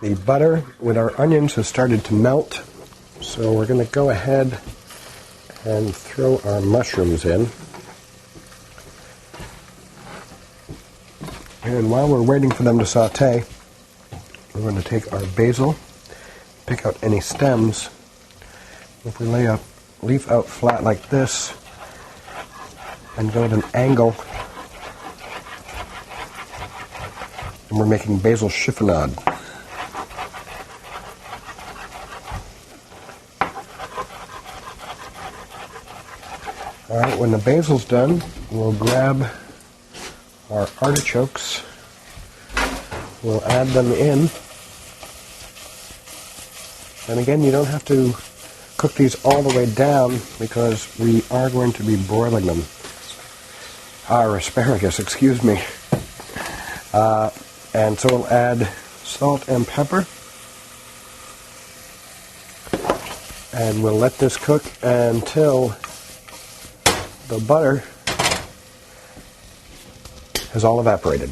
The butter with our onions has started to melt, so we're going to go ahead and throw our mushrooms in. And while we're waiting for them to saute, we're going to take our basil, pick out any stems. If we lay a leaf out flat like this and go at an angle, and we're making basil chiffonade. Alright, when the basil's done, we'll grab our artichokes, we'll add them in, and again, you don't have to cook these all the way down because we are going to be broiling them. Or asparagus, excuse me. And so we'll add salt and pepper, and we'll let this cook until the butter has all evaporated.